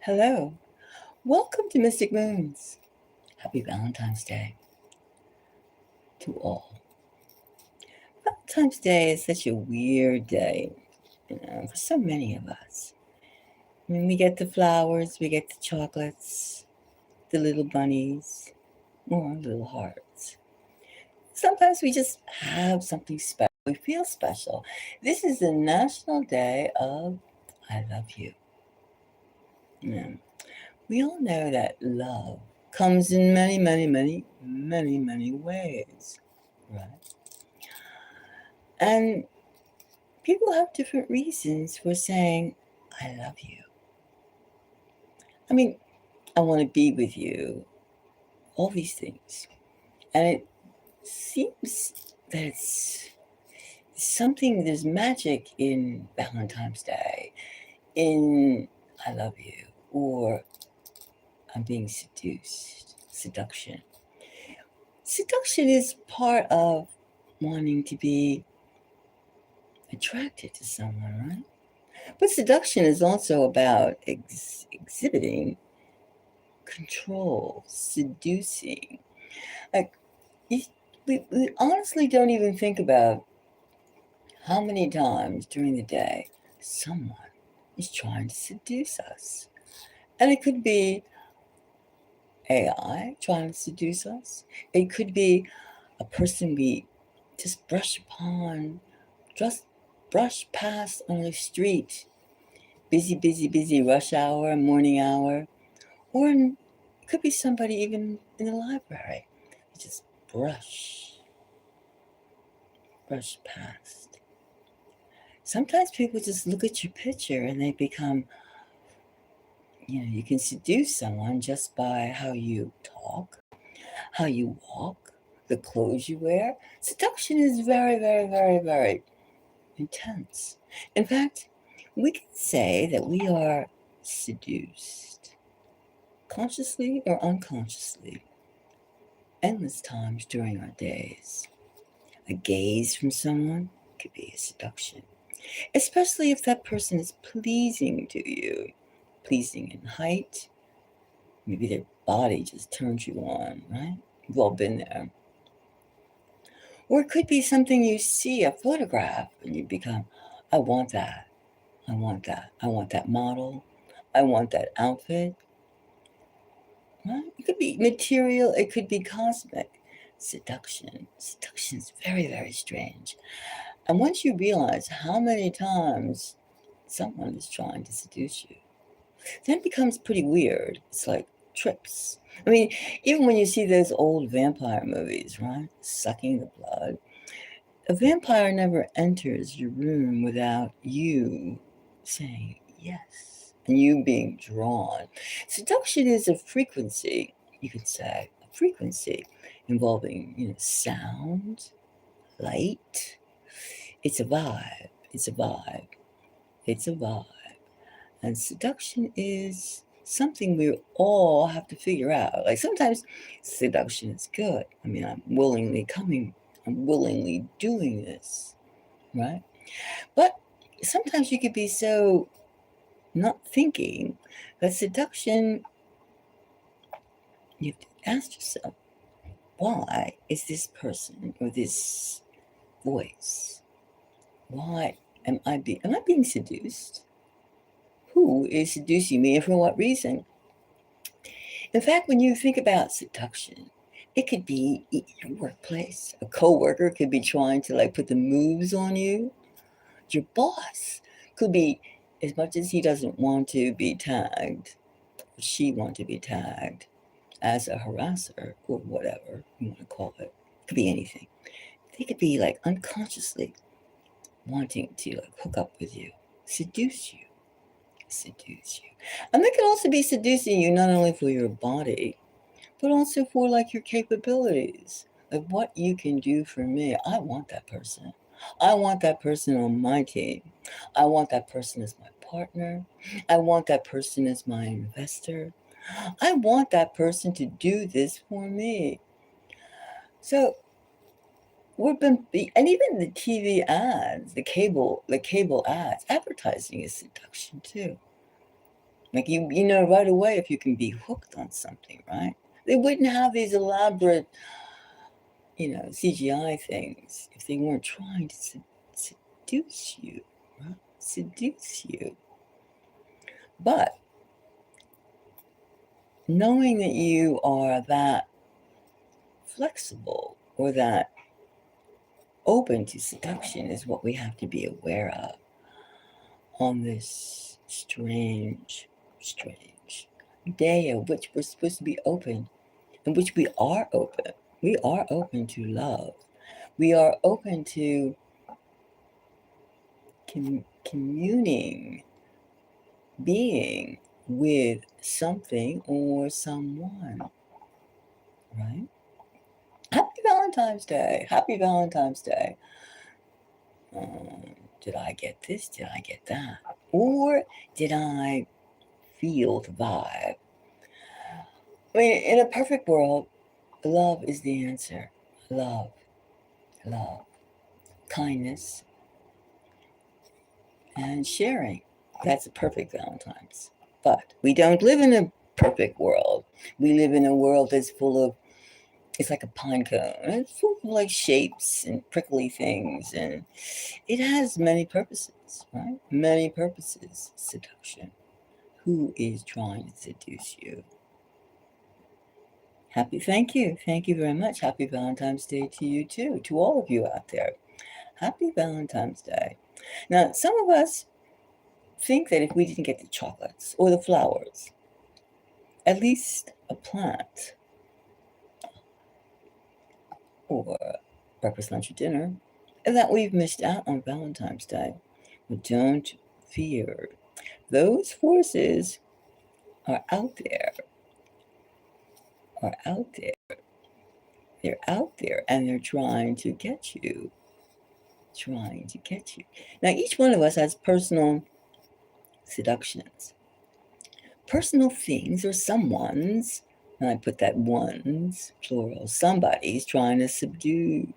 Hello. Welcome to Mystic Moons. Happy Valentine's Day to all. Valentine's Day is such a weird day, for so many of us. I mean, we get the flowers, we get the chocolates, the little bunnies, or little hearts. Sometimes we just have something special. We feel special. This is the National Day of I Love You. Yeah. We all know that love comes in many, many, many, many, many ways, right? And people have different reasons for saying, I love you. I mean, I want to be with you, all these things. And it seems that it's something, there's magic in Valentine's Day, in I love you, or I'm being seduced, seduction. Seduction is part of wanting to be attracted to someone, right? But seduction is also about exhibiting control, seducing. Like, we honestly don't even think about how many times during the day someone is trying to seduce us. And it could be AI trying to seduce us. It could be a person we just brush past on the street. Busy, busy, busy rush hour, morning hour. Or it could be somebody even in the library. You just brush past. Sometimes people just look at your picture and they become, you can seduce someone just by how you talk, how you walk, the clothes you wear. Seduction is very, very, very, very intense. In fact, we can say that we are seduced, consciously or unconsciously, endless times during our days. A gaze from someone could be a seduction, especially if that person is pleasing to you, pleasing in height. Maybe their body just turns you on, right? We've all been there. Or it could be something you see, a photograph, and you become, I want that. I want that. I want that model. I want that outfit. Right? It could be material, it could be cosmic. Seduction. Seduction is very, very strange. And once you realize how many times someone is trying to seduce you, then it becomes pretty weird. It's like trips. I mean, even when you see those old vampire movies, right? Sucking the blood. A vampire never enters your room without you saying yes and you being drawn. Seduction is a frequency, you could say, a frequency involving, sound, light. It's a vibe. It's a vibe. It's a vibe. And seduction is something we all have to figure out. Like sometimes seduction is good. I mean, I'm willingly doing this, right? But sometimes you could be so not thinking that seduction, you have to ask yourself, why is this person or this voice, why am I being seduced? Who is seducing me and for what reason? In fact, when you think about seduction, it could be your workplace. A coworker could be trying to like put the moves on you. Your boss could be, as much as he doesn't want to be tagged, or she want to be tagged as a harasser or whatever you want to call it. It could be anything. They could be like unconsciously wanting to like hook up with you, seduce you. And they could also be seducing you not only for your body, but also for like your capabilities, like what you can do for me. I want that person. I want that person on my team. I want that person as my partner. I want that person as my investor. I want that person to do this for me. So and even the TV ads, the cable ads, advertising is seduction too. Like you know right away if you can be hooked on something, right? They wouldn't have these elaborate, CGI things if they weren't trying to seduce you, right? Seduce you. But knowing that you are that flexible or that open to seduction is what we have to be aware of on this strange day of which we're supposed to be open, in which we are open. We are open to love. We are open to communing, being with something or someone, right? Happy Valentine's Day. Happy Valentine's Day. Did I get this? Did I get that? Or did I feel the vibe? I mean, in a perfect world, love is the answer. Love, love, kindness, and sharing. That's a perfect Valentine's. But we don't live in a perfect world. We live in a world that's full of, it's like a pine cone. It's full of like shapes and prickly things. And it has many purposes, right? Many purposes. Seduction. Who is trying to seduce you? Thank you. Thank you very much. Happy Valentine's Day to you too, to all of you out there. Happy Valentine's Day. Now, some of us think that if we didn't get the chocolates or the flowers, at least a plant or breakfast, lunch, or dinner, that we've missed out on Valentine's Day. But don't fear. Those forces are out there. They're out there and they're trying to get you. Now, each one of us has personal seductions, personal things or someone's, and I put that ones, plural, somebody's trying to seduce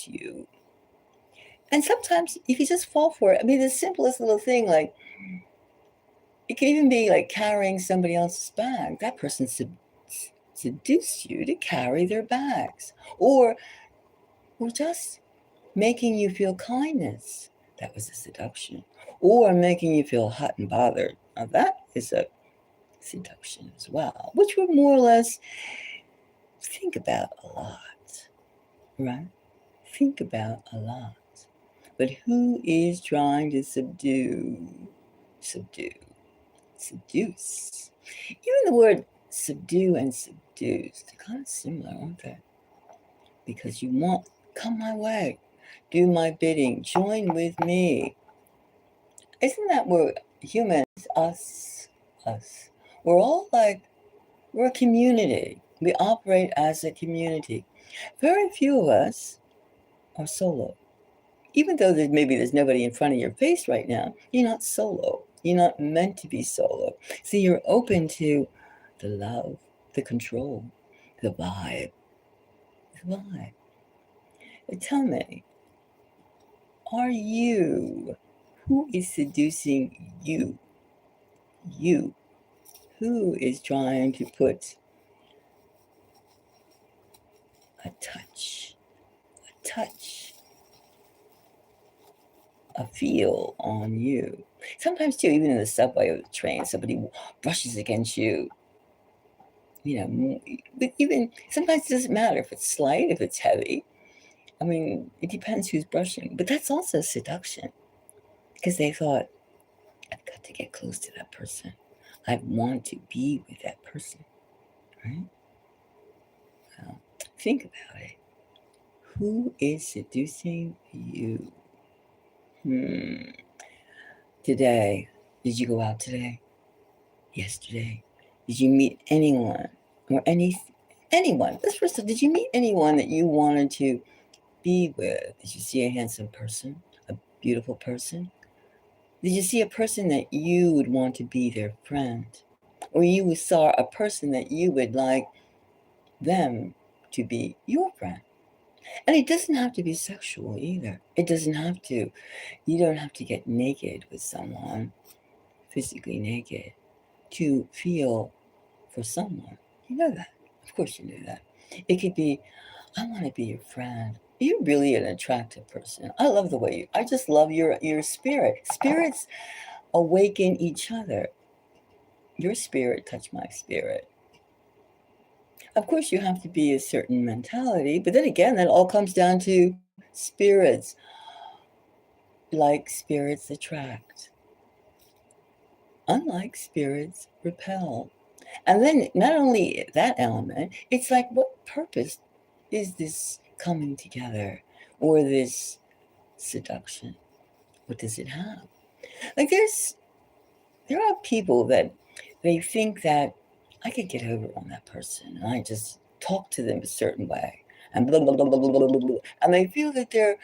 you. And sometimes if you just fall for it, I mean, the simplest little thing, like, it can even be like carrying somebody else's bag. That person seduce you to carry their bags. Or just making you feel kindness. That was a seduction. Or making you feel hot and bothered. Now that is a seduction as well, which we more or less think about a lot, right? Think about a lot. But who is trying to seduce? Even the word subdue and seduce, they're kind of similar, aren't they? Because you want, come my way, do my bidding, join with me. Isn't that we're humans, us? We're all like, we're a community. We operate as a community. Very few of us are solo. Even though there's nobody in front of your face right now, you're not solo. You're not meant to be solo. So you're open to the love, the control, the vibe. But tell me, who is seducing you? You. Who is trying to put a touch, a feel on you? Sometimes too, even in the subway or the train, somebody brushes against you. But even sometimes it doesn't matter if it's slight, if it's heavy. I mean, it depends who's brushing. But that's also seduction. Because they thought, I've got to get close to that person. I want to be with that person. Right? Well, think about it. Who is seducing you? Today, did you go out today? Yesterday? Did you meet anyone? Or anyone? Let's first, did you meet anyone that you wanted to be with? Did you see a handsome person? A beautiful person? Did you see a person that you would want to be their friend? Or you saw a person that you would like them to be your friend? And it doesn't have to be sexual either. It doesn't have to. You don't have to get naked with someone physically naked to feel for someone. You know that. Of course you knew that. It could be, I want to be your friend. You're really an attractive person. I love the way I just love your spirit. Spirits awaken each other. Your spirit touched my spirit. Of course, you have to be a certain mentality, but then again, that all comes down to spirits. Like spirits attract, unlike spirits repel. And then, not only that element, it's like, what purpose is this coming together or this seduction? What does it have? Like, there are people that they think that I could get over on that person, and I just talk to them a certain way, and blah blah blah blah blah blah blah, and they feel that their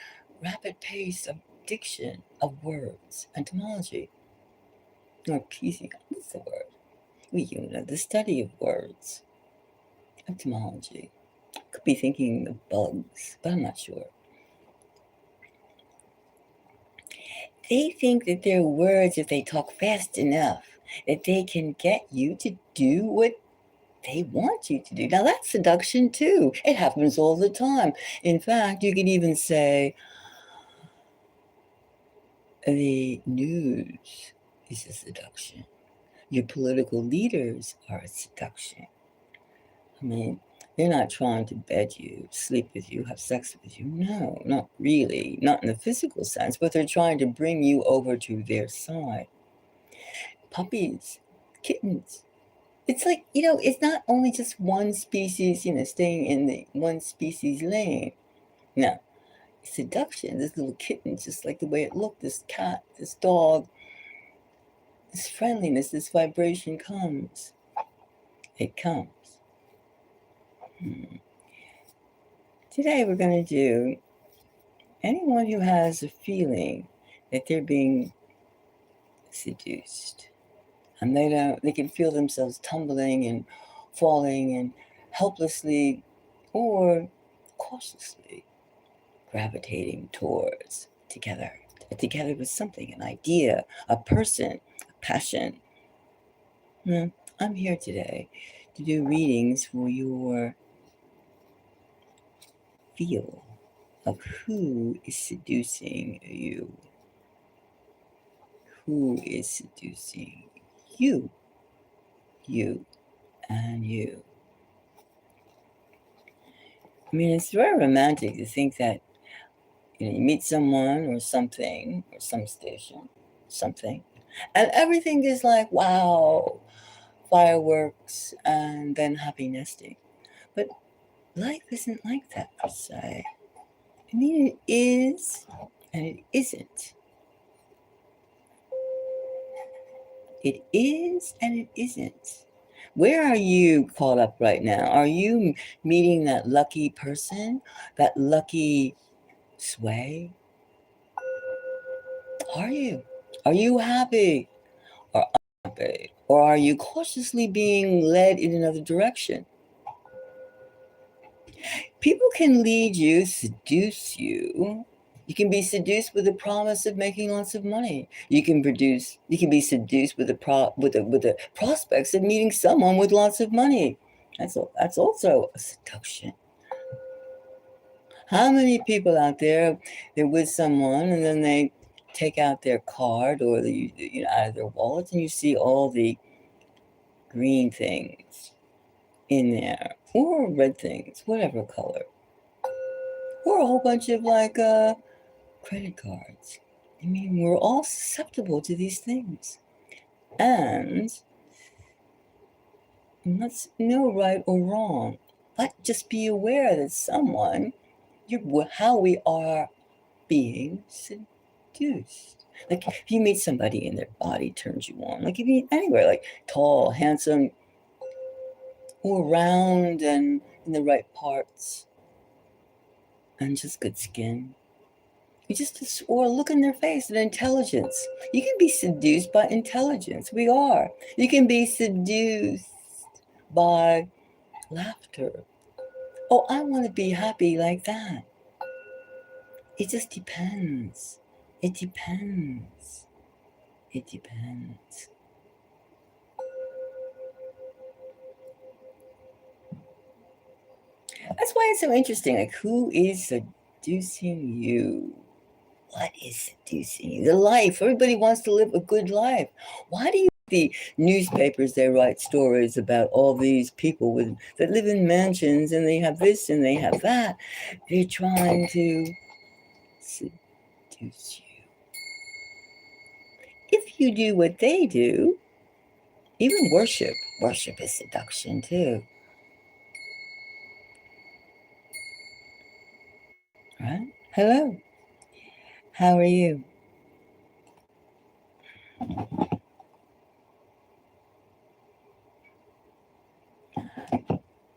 rapid pace of diction of words, etymology, or piecing. What's the word? The study of words, etymology. Could be thinking of bugs, but I'm not sure. They think that their words, if they talk fast enough, that they can get you to do what they want you to do. Now, that's seduction too. It happens all the time. In fact, you can even say the news is a seduction. Your political leaders are a seduction. I mean, they're not trying to bed you, sleep with you, have sex with you. No, not really. Not in the physical sense, but they're trying to bring you over to their side. Puppies, kittens. It's like, it's not only just one species, staying in the one species lane. No, seduction, this little kitten, just like the way it looked, this cat, this dog, this friendliness, this vibration comes. It comes. Today we're going to do anyone who has a feeling that they're being seduced. And they can feel themselves tumbling and falling and helplessly or cautiously gravitating towards together with something, an idea, a person, a passion. I'm here today to do readings for your feel of who is seducing you. Who is seducing you? You and you. I mean, it's very romantic to think that you meet someone or something or some station, something, and everything is like, wow, fireworks and then happy nesting. But life isn't like that per se. I mean, it is and it isn't. It is and it isn't. Where are you caught up right now? Are you meeting that lucky person, that lucky sway? Are you? Are you happy or unhappy? Or are you cautiously being led in another direction? People can lead you, seduce you. You can be seduced with the promise of making lots of money. You can be seduced with the prospects of meeting someone with lots of money. That's also a seduction. How many people out there, they're with someone and then they take out their card or out of their wallet, and you see all the green things in there, or red things, whatever color, or a whole bunch of credit cards. I mean, we're all susceptible to these things, and let's know right or wrong, but just be aware that how we are being seduced. Like, if you meet somebody and their body turns you on, like if you meet anywhere, like tall, handsome, or round and in the right parts, and just good skin, or look in their face and intelligence. You can be seduced by intelligence. We are. You can be seduced by laughter. Oh, I want to be happy like that. It just depends. It depends. It depends. That's why it's so interesting. Like, who is seducing you? What is seducing you? The life. Everybody wants to live a good life. Why do you the newspapers, they write stories about all these people that live in mansions and they have this and they have that? They're trying to seduce you. If you do what they do, even worship is seduction too. Right? Hello. How are you?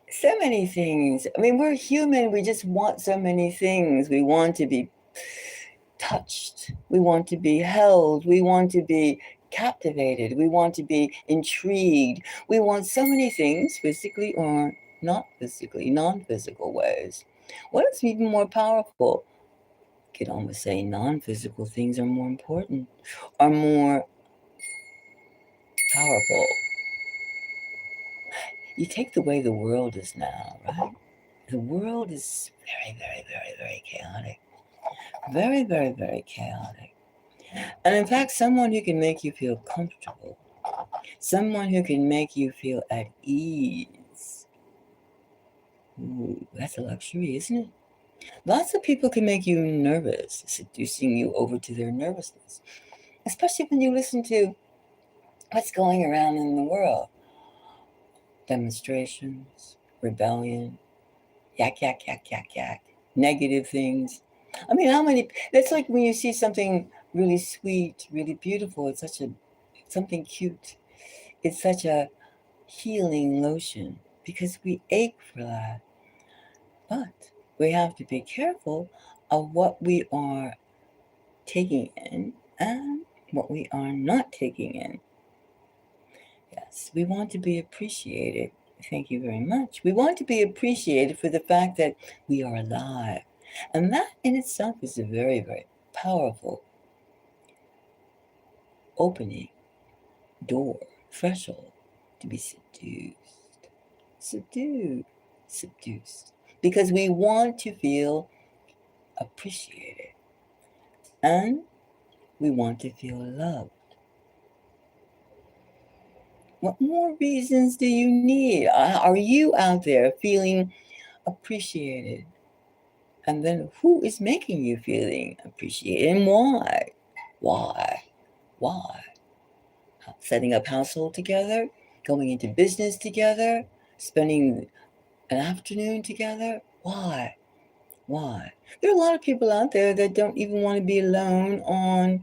So many things. I mean, we're human. We just want so many things. We want to be touched. We want to be held. We want to be captivated. We want to be intrigued. We want so many things, physically or not physically, non-physical ways. What is even more powerful? You could almost say non-physical things are more important, are more powerful. You take the way the world is now, right? The world is very, very, very, very chaotic. Very, very, very chaotic. And in fact, someone who can make you feel comfortable, someone who can make you feel at ease. Ooh, that's a luxury, isn't it? Lots of people can make you nervous, seducing you over to their nervousness, especially when you listen to what's going around in the world. Demonstrations, rebellion, yak, yak, yak, yak, yak, negative things. I mean, how many, that's like when you see something really sweet, really beautiful, it's such a, something cute. It's such a healing lotion because we ache for that. But we have to be careful of what we are taking in and what we are not taking in. Yes, we want to be appreciated. Thank you very much. We want to be appreciated for the fact that we are alive. And that in itself is a very, very powerful opening, door, threshold to be seduced. Seduced. Because we want to feel appreciated and we want to feel loved. What more reasons do you need? Are you out there feeling appreciated? And then who is making you feeling appreciated and why? Why? Why? Setting up household together, going into business together, spending an afternoon together. Why? Why? There are a lot of people out there that don't even want to be alone on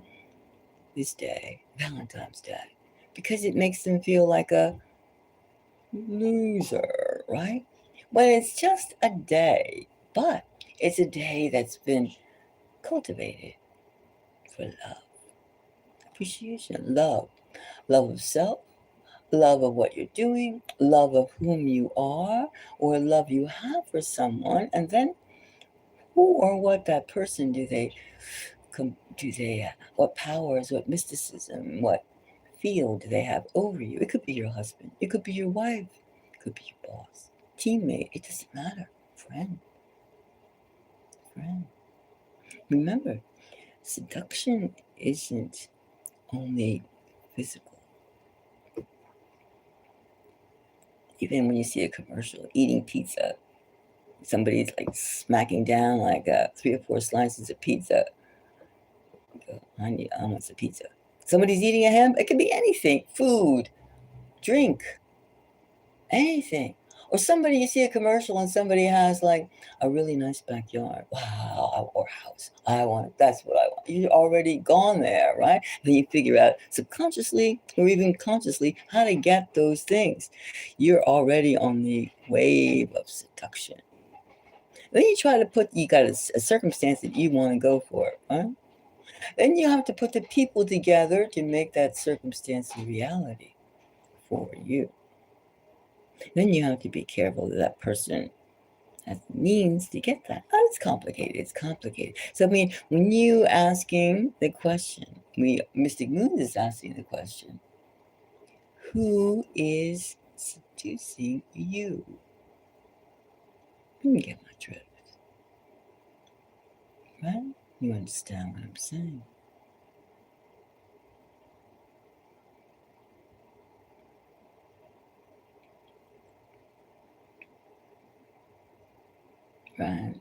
this day, Valentine's Day, because it makes them feel like a loser, right? When it's just a day, but it's a day that's been cultivated for love, appreciation, love of self, love of what you're doing, love of whom you are, or love you have for someone, and then who or what that person what powers, what mysticism, what field do they have over you? It could be your husband, it could be your wife, it could be your boss, teammate, it doesn't matter. Friend. Remember, seduction isn't only physical. Even when you see a commercial eating pizza, somebody's like smacking down like 3 or 4 slices of pizza. I want some pizza. Somebody's eating a ham. It could be anything. Food, drink, anything. Or somebody, you see a commercial and somebody has like a really nice backyard. Wow, or house. I want it. That's what I want. You're already gone there, right? Then you figure out subconsciously or even consciously how to get those things. You're already on the wave of seduction. Then you try to you got a circumstance that you want to go for, right? Then you have to put the people together to make that circumstance a reality for you. Then you have to be careful that that person has the means to get that. Oh, it's complicated. It's complicated. So, I mean, when you asking the question, Mystic Moon is asking the question, who is seducing you? You get my drift, right? You understand what I'm saying. Right.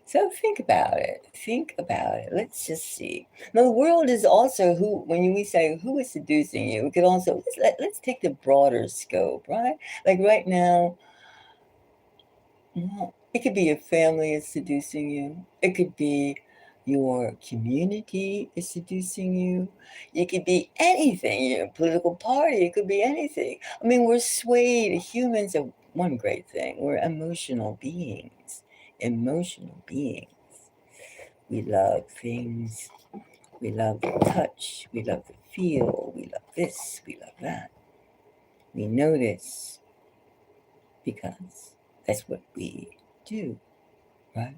So think about it. Think about it. Let's just see. Now, the world is also who. When we say who is seducing you, we could also let's take the broader scope, right? Like right now, it could be your family is seducing you. It could be your community is seducing you. It could be anything. Your political party. It could be anything. I mean, we're swayed. Humans are one great thing. We're emotional beings. Emotional beings. We love things. We love the touch. We love the feel. We love this. We love that. We notice because that's what we do, right?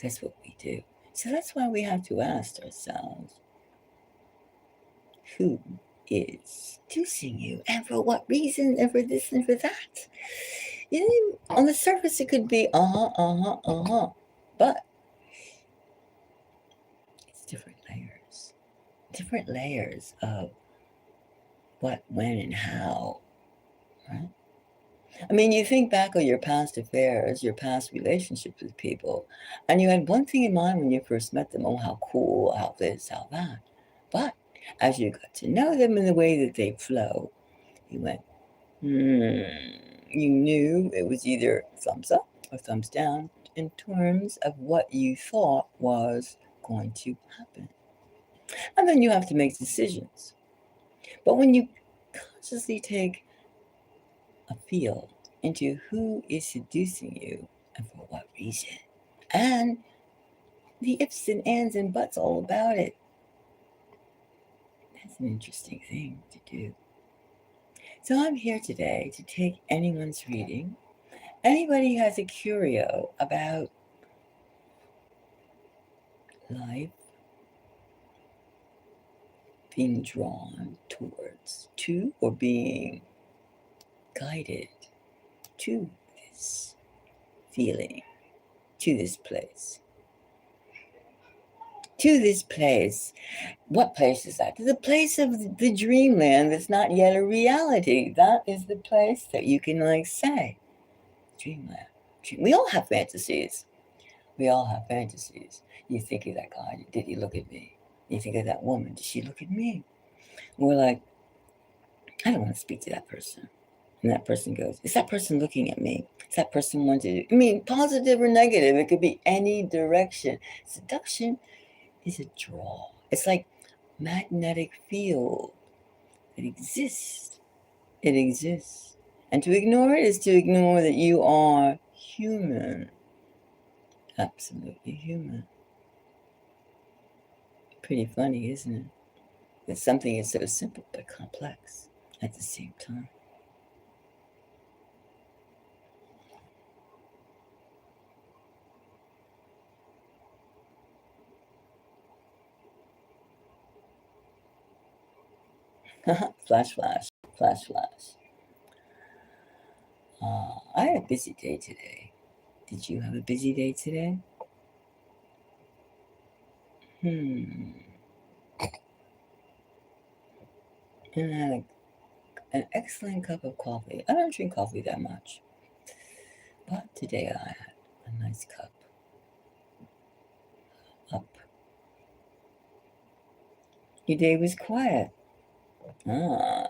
That's what we do. So that's why we have to ask ourselves, who is seducing you and for what reason and for this and for that? You know, on the surface it could be but it's different layers of what, when, and how, right? I mean, you think back on your past affairs, your past relationships with people, and you had one thing in mind when you first met them. Oh, how cool, how this, how that. But as you got to know them in the way that they flow, you went, you knew it was either thumbs up or thumbs down in terms of what you thought was going to happen. And then you have to make decisions. But when you consciously take a feel into who is seducing you and for what reason, and the ifs and ands and buts all about it, that's an interesting thing to do. So I'm here today to take anyone's reading. Anybody who has a curio about life, being drawn towards, to, or being guided to this feeling, to this place. To this place. What place is that? The place of the dreamland that's not yet a reality. That is the place that you can like say, dreamland. We all have fantasies. We all have fantasies. You think of that guy, did he look at me? You think of that woman, did she look at me? We're like, I don't want to speak to that person. And that person goes, is that person looking at me? Is that person wanting to, I mean, positive or negative, it could be any direction. Seduction is a draw. It's like magnetic field. It exists. It exists. And to ignore it is to ignore that you are human. Absolutely human. Pretty funny, isn't it? That something is so simple but complex at the same time. Flash, flash, flash, flash. I had a busy day today. Did you have a busy day today? And I had an excellent cup of coffee. I don't drink coffee that much, but today I had a nice cup. Up. Your day was quiet. Ah,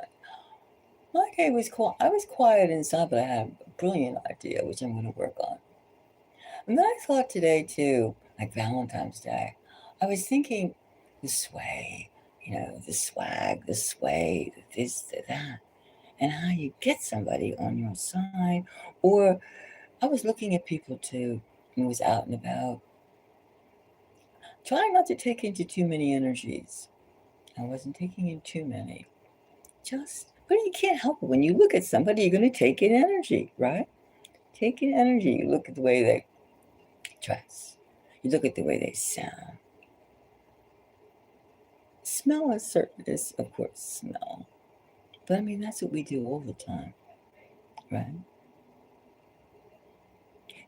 my day was quiet. I was quiet inside, but I had a brilliant idea, which I'm going to work on. And then I thought today too, like Valentine's Day, I was thinking the sway, the swag, the sway, the this, the that, and how you get somebody on your side. Or I was looking at people too, and was out and about, trying not to take into too many energies. I wasn't taking in too many. But you can't help it. When you look at somebody, you're going to take in energy, right? Take in energy. You look at the way they dress. You look at the way they sound. Smell is, of course, smell. But I mean, that's what we do all the time, right?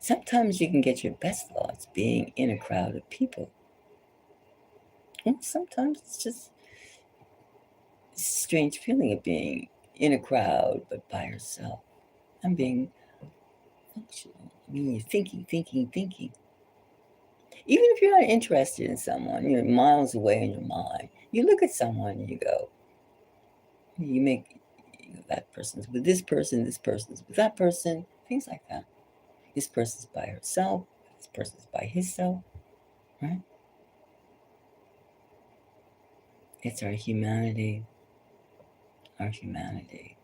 Sometimes you can get your best thoughts being in a crowd of people. And sometimes it's just a strange feeling of being in a crowd but by yourself. I'm being functional. I mean, you're thinking. Even if you're not interested in someone, you're miles away in your mind. You look at someone and you go, you make that person's with this person's with that person, things like that. This person's by herself, this person's by himself, right? It's our humanity, our humanity.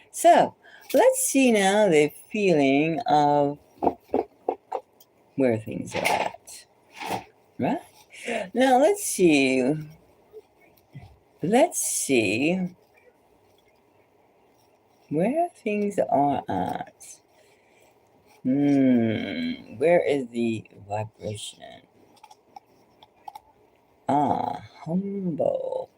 So let's see now the feeling of where things are at, right? Now let's see. Let's see where things are at. Where is the vibration? Humble.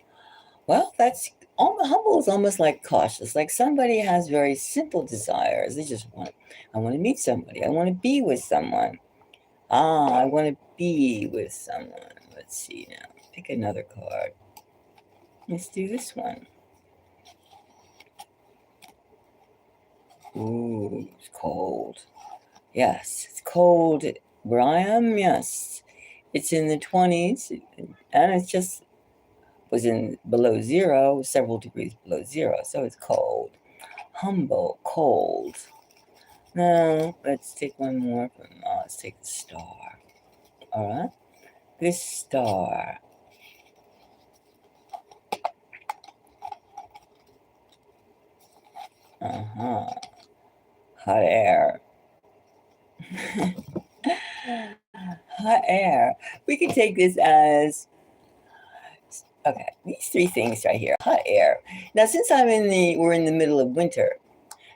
Well, that's humble is almost like cautious. Like somebody has very simple desires. They just want, I want to meet somebody. I want to be with someone. I want to be with someone. Let's see now. Pick another card. Let's do this one. Ooh, it's cold. Yes, it's cold where I am. Yes, it's in the 20s, and it's just was in below zero, several degrees below zero, so it's cold. Humble, cold. Now, let's take one more from, let's take the star. All right, this star. Uh-huh. Hot air. Hot air. We can take this as, okay, these three things right here. Hot air. Now, since we're in the middle of winter,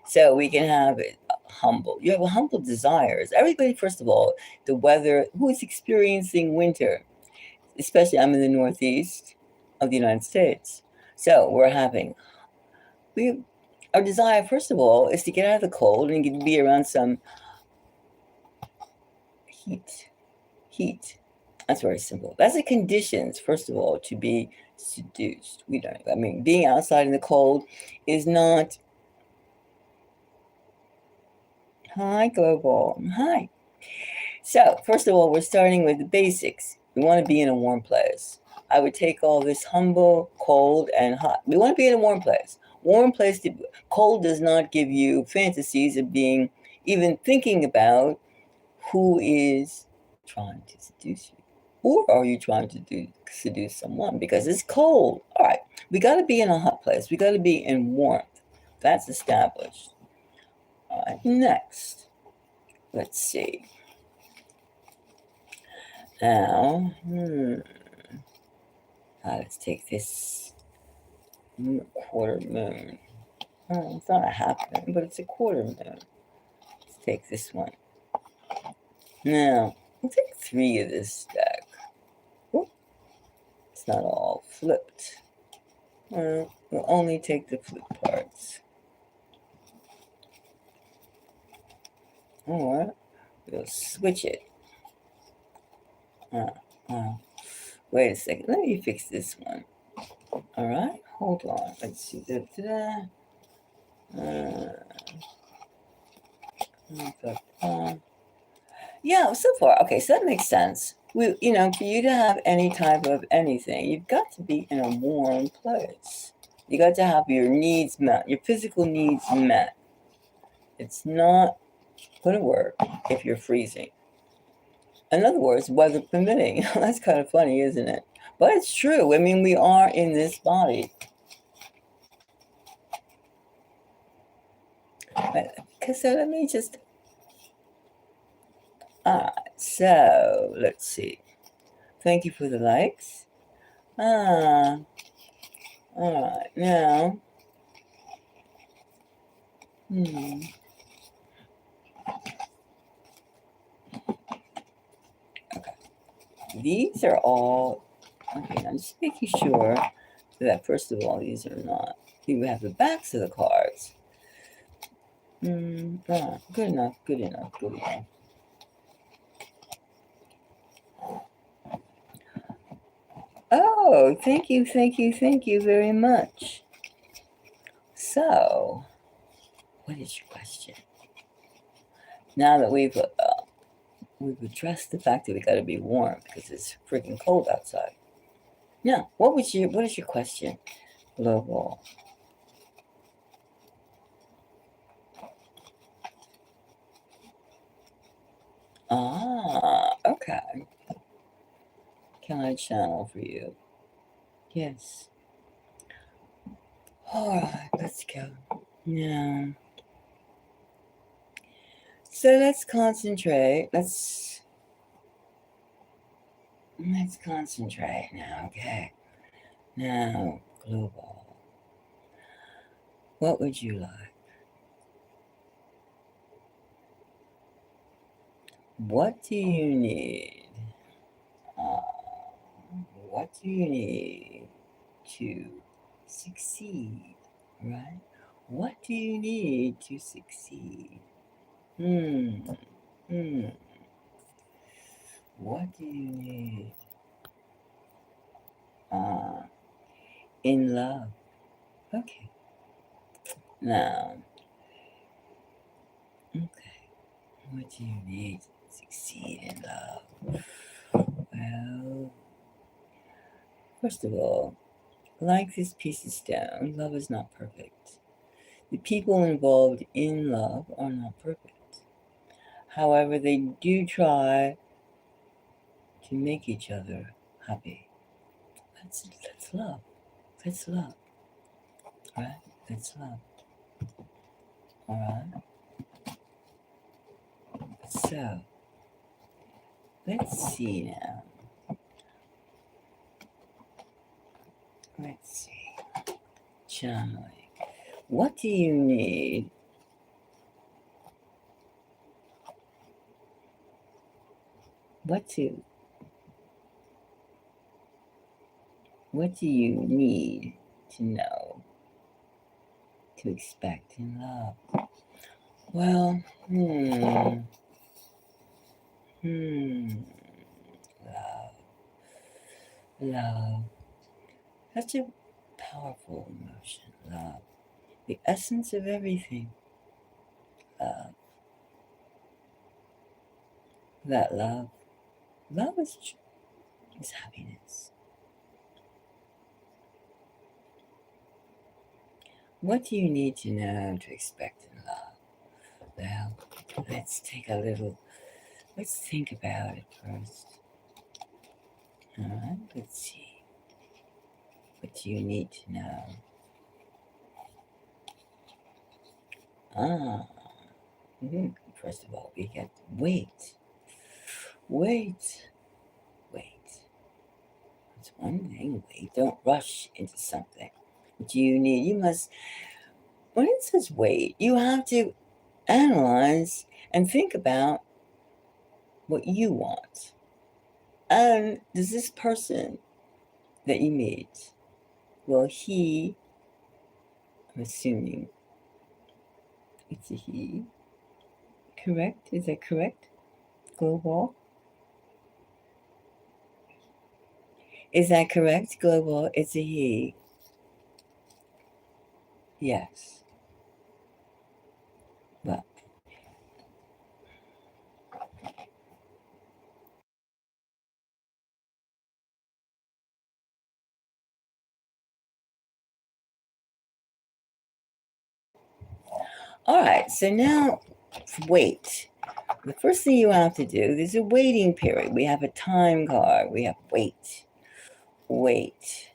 so we can have it humble. You have humble desires. Everybody, first of all, the weather, who is experiencing winter, especially I'm in the Northeast of the United States. So we our desire, first of all, is to get out of the cold and get, be around some heat. Heat. That's very simple. That's the conditions, first of all, to be seduced. We don't, I mean, being outside in the cold is not, hi, global. Hi. So, first of all, we're starting with the basics. We want to be in a warm place. I would take all this humble, cold, and hot. We want to be in a warm place. Cold does not give you fantasies of being, even thinking about who is trying to seduce you. Or are you trying to seduce someone? Because it's cold. All right, we got to be in a hot place. We got to be in warmth. That's established. All right, next, let's see. Now, let's take this quarter moon. Oh, it's not a half moon, but it's a quarter moon. Let's take this one. Now, we'll take three of this deck. Oop, it's not all flipped. We'll only take the flip parts. Or we'll switch it. Wait a second. Let me fix this one. All right. Hold on. Let's see. Yeah, so far. Okay, so that makes sense. For you to have any type of anything, you've got to be in a warm place. You got to have your needs met, your physical needs met. It's not going to work if you're freezing. In other words, weather permitting. That's kind of funny, isn't it? But it's true. I mean, we are in this body. So let me just. So let's see. Thank you for the likes. All right, now. Okay. These are all. Okay, I'm just making sure that first of all, these are not. You have the backs of the cards. Good enough. Good enough. Good enough. Oh, thank you very much. So, what is your question? Now that we've addressed the fact that we got to be warm because it's freaking cold outside. Now, what is your question, Global? Okay. Can I channel for you? Yes. All right, let's go. Yeah. So let's concentrate. Let's concentrate now, okay? Now, Global. What would you like? What do you need? What do you need to succeed, right? What do you need to succeed? What do you need? In love. Okay. Now, okay. What do you need to succeed in love? Well, first of all, like this piece of stone, love is not perfect. The people involved in love are not perfect. However, they do try to make each other happy. That's love. That's love. Right? That's love. Alright? So, let's see now. Let's see. Channeling. What do you need? What do you need to know to expect in love? Well, love. Love. Such a powerful emotion, love. The essence of everything. Love. That love. Love is happiness. What do you need to know to expect in love? Well, let's think about it first. Alright, let's see. What do you need to know? First of all, we get wait. That's one thing. Wait, don't rush into something. What do you need? When it says wait, you have to analyze and think about what you want. And does this person that you meet, will he, I'm assuming it's a he, correct? Is that correct? Global? Is that correct, Global? It's a he. Yes. Well, all right. So now, wait. The first thing you have to do, there's a waiting period. We have a time card. We have wait, wait.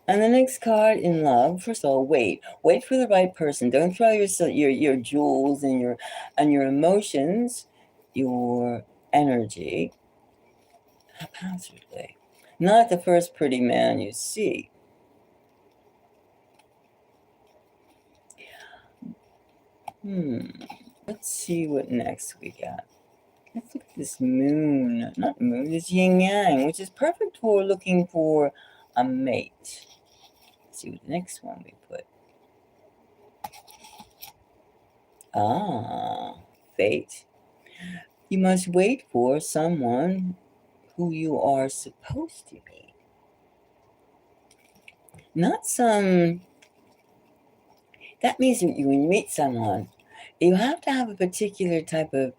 And the next card in love, first of all, wait. Wait for the right person. Don't throw your jewels and your emotions, your energy haphazardly. Not the first pretty man you see. Let's see what next we got. Let's look at this moon. Not moon, this yin yang, which is perfect for looking for a mate. Let's see what the next one we put. Ah, fate. You must wait for someone who you are supposed to be. Not some, that means when you meet someone, you have to have a particular type of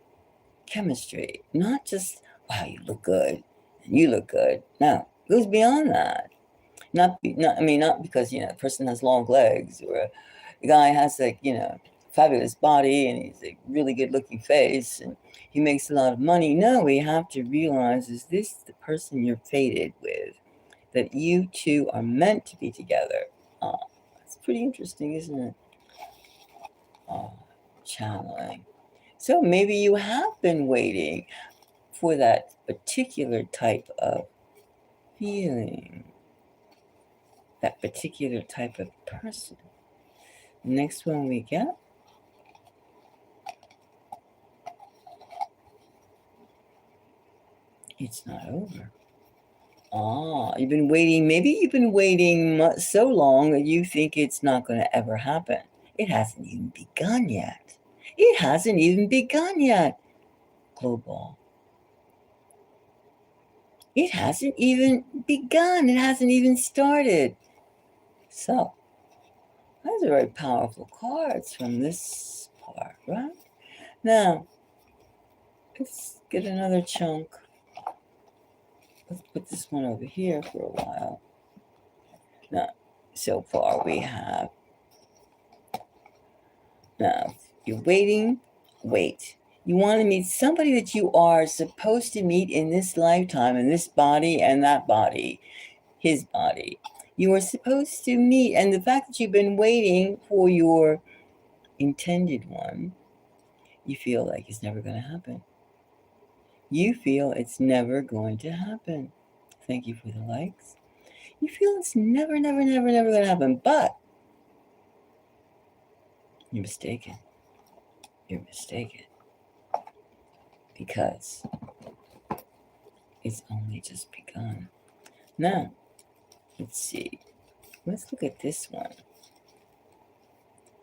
chemistry, not just, wow, you look good and you look good. No, it goes beyond that. Not because, the person has long legs or the guy has fabulous body and he's a really good looking face and he makes a lot of money. No, we have to realize, is this the person you're fated with? That you two are meant to be together. Oh, that's pretty interesting, isn't it? Oh, channeling. So maybe you have been waiting for that particular type of feeling, that particular type of person. The next one we get, it's not over. Ah, you've been waiting. Maybe you've been waiting so long that you think it's not going to ever happen. It hasn't even begun yet. It hasn't even begun yet. Global. It hasn't even begun. It hasn't even started. So, those are very powerful cards from this part, right? Now, let's get another chunk. Let's put this one over here for a while. Now, so far we have, now, you're waiting, wait. You want to meet somebody that you are supposed to meet in this lifetime, in this body and that body, his body. You are supposed to meet, and the fact that you've been waiting for your intended one, you feel like it's never going to happen. You feel it's never going to happen. Thank you for the likes. You feel it's never, never, never, never going to happen, but you're mistaken. You're mistaken. Because it's only just begun. Now, let's see. Let's look at this one.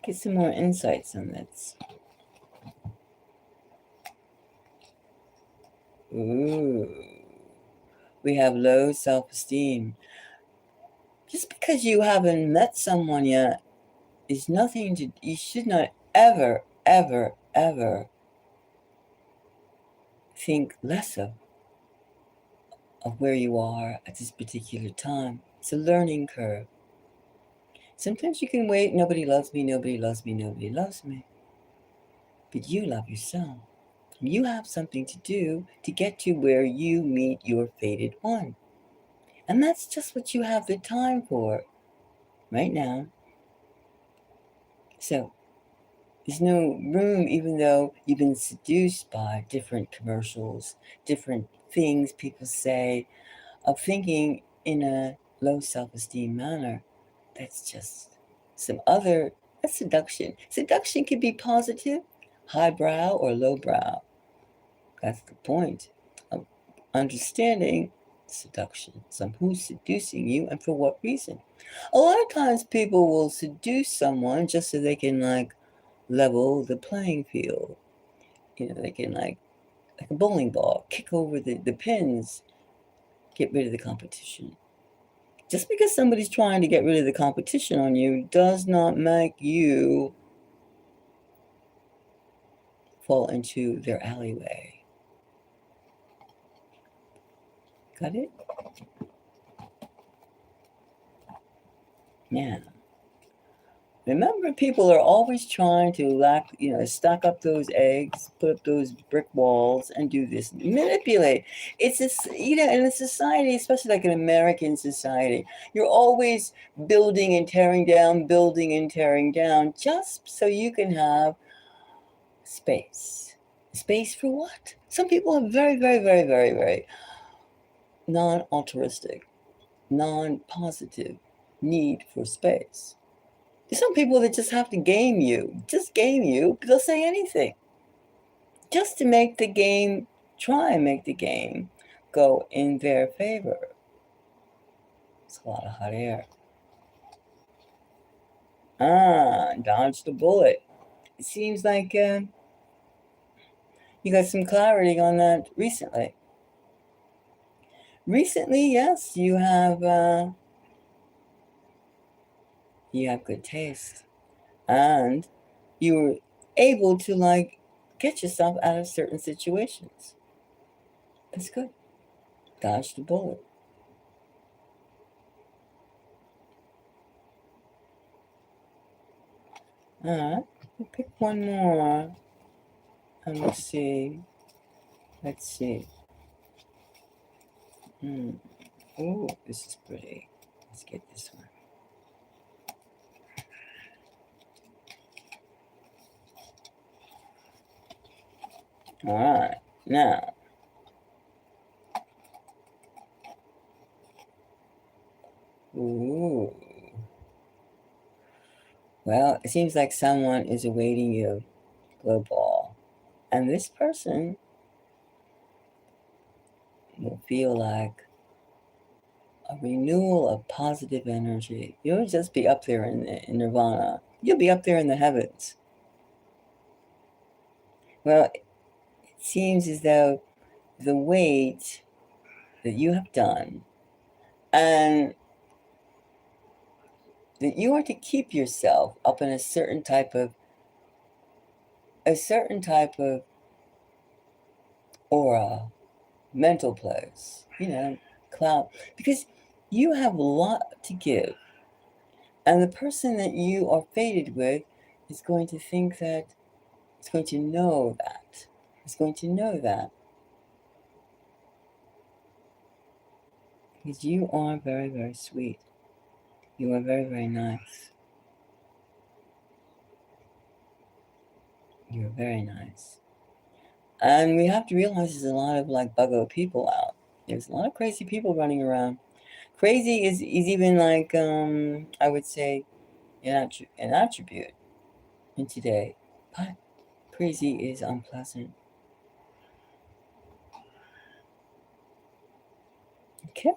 Get some more insights on this. Ooh. We have low self-esteem. Just because you haven't met someone yet is nothing to, you should not ever, ever, ever think less of where you are at this particular time. It's a learning curve. Sometimes you can wait, nobody loves me, nobody loves me, nobody loves me. But you love yourself. You have something to do to get to where you meet your fated one. And that's just what you have the time for right now. So there's no room, even though you've been seduced by different commercials, different things people say, of thinking in a low self-esteem manner. That's just that's seduction. Seduction can be positive, highbrow, or lowbrow. That's the point of understanding seduction. Who's seducing you and for what reason. A lot of times people will seduce someone just so they can level the playing field. They can like a bowling ball, kick over the pins, get rid of the competition. Just because somebody's trying to get rid of the competition on you does not make you fall into their alleyway. Got it? Yeah. Remember, people are always trying to stack up those eggs, put up those brick walls, and do this, manipulate. It's this, in a society, especially like an American society, you're always building and tearing down, just so you can have space. Space for what? Some people are very, very, very, very, very non-altruistic, non-positive need for space. There's some people that just have to game you. Just game you. They'll say anything. Just to make the game, try and make the game go in their favor. It's a lot of hot air. Dodged the bullet. It seems like you got some clarity on that recently. Recently, yes, you have good taste. And you were able to get yourself out of certain situations. That's good. Dodge the bullet. All right, we'll pick one more. And let's see. Oh, this is pretty. Let's get this one. All right, now. Ooh. Well, it seems like someone is awaiting you, glow ball. And this person will feel like a renewal of positive energy. You'll just be up there in nirvana. You'll be up there in the heavens. Well, it seems as though the weight that you have done and that you are to keep yourself up in a certain type of aura, mental place, cloud, because you have a lot to give. And the person that you are fated with is going to think that, is going to know that, is going to know that. Because you are very, very sweet. You are very, very nice. You're very nice. And we have to realize there's a lot of buggo people out. There's a lot of crazy people running around. Crazy is even I would say an attribute in today. But crazy is unpleasant. Okay.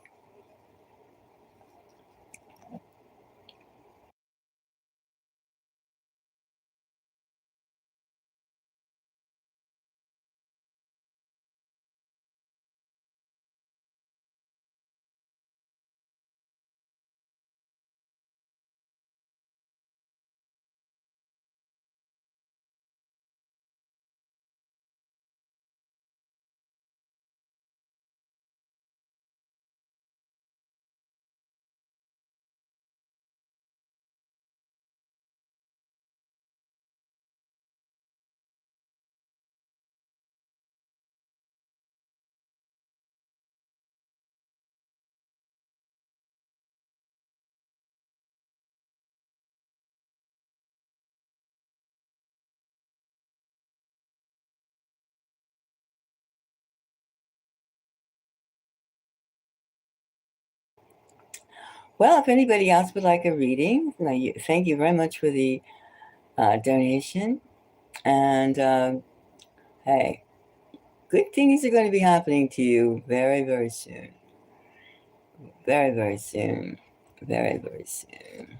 Well, if anybody else would like a reading, thank you very much for the donation. And hey, good things are going to be happening to you very, very soon. Very, very soon. Very, very soon.